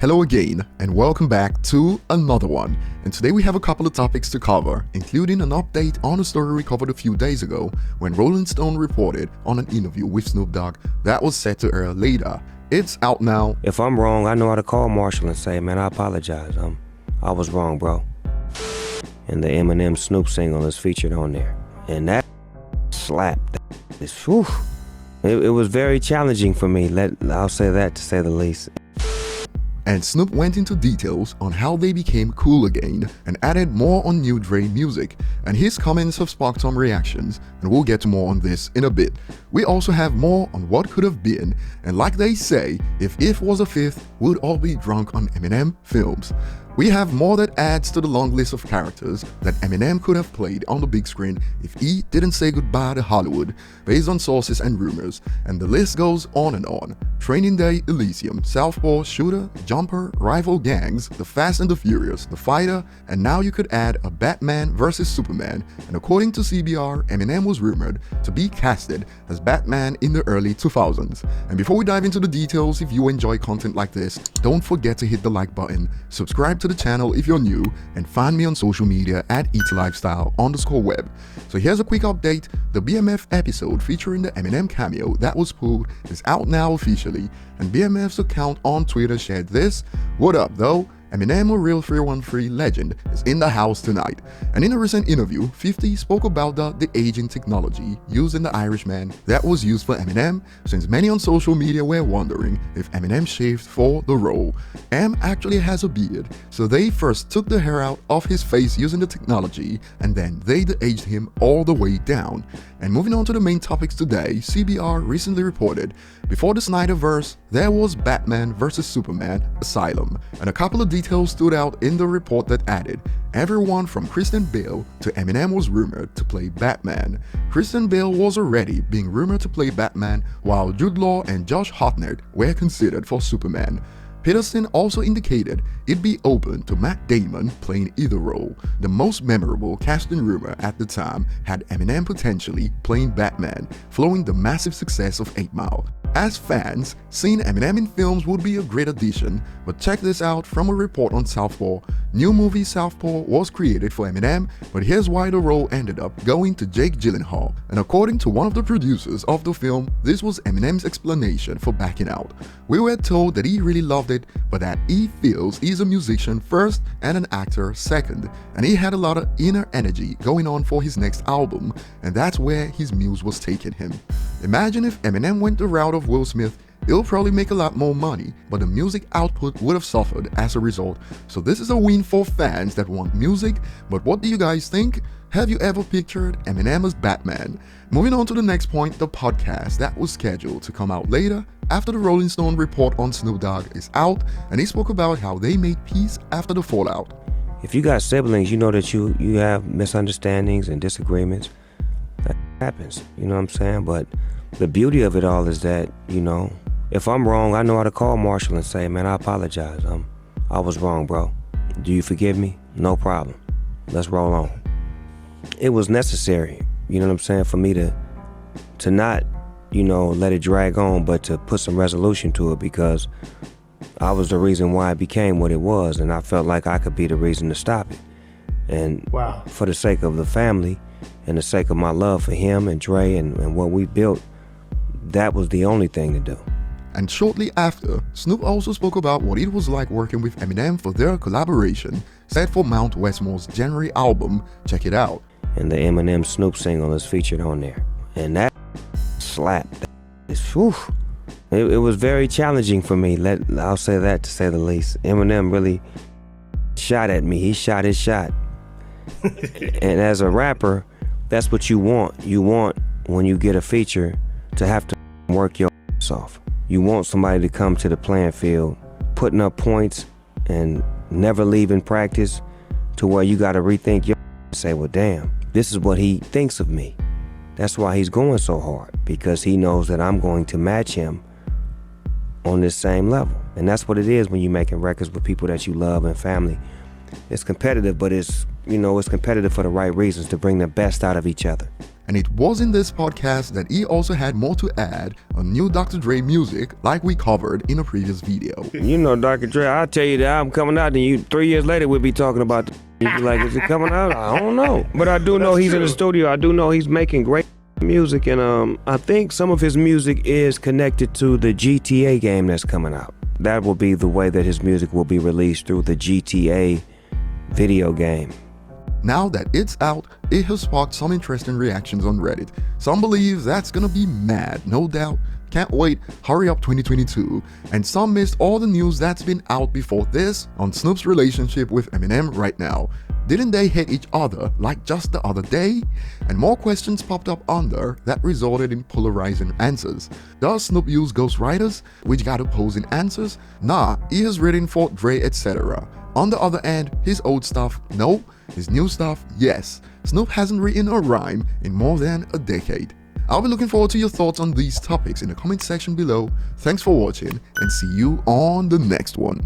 Hello again, and welcome back to another one. And today we have a couple of topics to cover, including an update on a story we covered a few days ago when Rolling Stone reported on an interview with Snoop Dogg that was set to air later. It's out now. If I'm wrong, I know how to call Marshall and say, man, I apologize. I was wrong, bro. And the Eminem Snoop single is featured on there. And that slapped. It was very challenging for me. I'll say that to say the least. And Snoop went into details on how they became cool again and added more on new Dre music, and his comments have sparked some reactions, and we'll get to more on this in a bit. We also have more on what could have been, and like they say, if was a fifth, we'd all be drunk on Eminem films. We have more that adds to the long list of characters that Eminem could have played on the big screen if he didn't say goodbye to Hollywood, based on sources and rumors, and the list goes on and on. Training Day, Elysium, Southpaw, Shooter, Jumper, Rival Gangs, The Fast and the Furious, The Fighter, and now you could add a Batman vs Superman, and according to CBR, Eminem was rumored to be casted as Batman in the early 2000s. And before we dive into the details, if you enjoy content like this, don't forget to hit the like button, subscribe to the channel if you're new, and find me on social media at ETLifestyle_web. So here's a quick update. The BMF episode featuring the Eminem cameo that was pulled is out now officially, and BMF's account on Twitter shared this. What up though? Eminem, a real 313 legend, is in the house tonight. And in a recent interview, 50 spoke about the aging technology used in The Irishman that was used for Eminem, since many on social media were wondering if Eminem shaved for the role. Em actually has a beard, so they first took the hair out of his face using the technology, and then they de-aged him all the way down. And moving on to the main topics today, CBR recently reported, before the Snyderverse, there was Batman vs Superman Asylum, and a couple of details stood out in the report that added, everyone from Christian Bale to Eminem was rumored to play Batman. Christian Bale was already being rumored to play Batman, while Jude Law and Josh Hartnett were considered for Superman. Peterson also indicated it'd be open to Matt Damon playing either role. The most memorable casting rumor at the time had Eminem potentially playing Batman, following the massive success of 8 Mile. As fans, seeing Eminem in films would be a great addition, but check this out from a report on Southpaw. New movie Southpaw was created for Eminem, but here's why the role ended up going to Jake Gyllenhaal. And according to one of the producers of the film, this was Eminem's explanation for backing out. We were told that he really loved it, but that he feels he's a musician first and an actor second, and he had a lot of inner energy going on for his next album, and that's where his muse was taking him. Imagine if Eminem went the route of Will Smith. He'll probably make a lot more money, but the music output would have suffered as a result. So this is a win for fans that want music, but what do you guys think? Have you ever pictured Eminem as Batman? Moving on to the next point, the podcast that was scheduled to come out later after the Rolling Stone report on Snoop Dogg is out, and he spoke about how they made peace after the fallout. If you got siblings, you know that you have misunderstandings and disagreements. That happens, you know what I'm saying? But the beauty of it all is that, if I'm wrong, I know how to call Marshall and say, man, I apologize. I was wrong, bro. Do you forgive me? No problem. Let's roll on. It was necessary, you know what I'm saying, for me to not, let it drag on, but to put some resolution to it, because I was the reason why it became what it was, and I felt like I could be the reason to stop it. And for the sake of the family and the sake of my love for him and Dre and what we built, that was the only thing to do. And shortly after, Snoop also spoke about what it was like working with Eminem for their collaboration set for Mount Westmore's January album. Check it out. And the Eminem Snoop single is featured on there. And that slapped. It was very challenging for me. I'll say that to say the least. Eminem really shot at me. He shot his shot. And as a rapper, that's what you want. You want, when you get a feature, to have to work your ass off. You want somebody to come to the playing field, putting up points and never leaving practice, to where you got to rethink your and say, well, damn, this is what he thinks of me. That's why he's going so hard, because he knows that I'm going to match him on this same level. And that's what it is when you're making records with people that you love and family. It's competitive, but it's competitive for the right reasons, to bring the best out of each other. And it was in this podcast that he also had more to add on new Dr. Dre music like we covered in a previous video. You know, Dr. Dre, I'll tell you the album coming out, and you 3 years later we'll be talking about you'd be like, is it coming out? I don't know. But I do know he's in the studio. I do know he's making great music, and I think some of his music is connected to the GTA game that's coming out. That will be the way that his music will be released, through the GTA video game. Now that it's out, it has sparked some interesting reactions on Reddit. Some believe that's gonna be mad, no doubt. Can't wait, hurry up 2022. And some missed all the news that's been out before this on Snoop's relationship with Eminem right now. Didn't they hate each other like just the other day? And more questions popped up under that resulted in polarizing answers. Does Snoop use ghostwriters, which got opposing answers? Nah, he has written for Dre, etc. On the other hand, his old stuff, no. His new stuff, yes. Snoop hasn't written a rhyme in more than a decade. I'll be looking forward to your thoughts on these topics in the comment section below. Thanks for watching, and see you on the next one.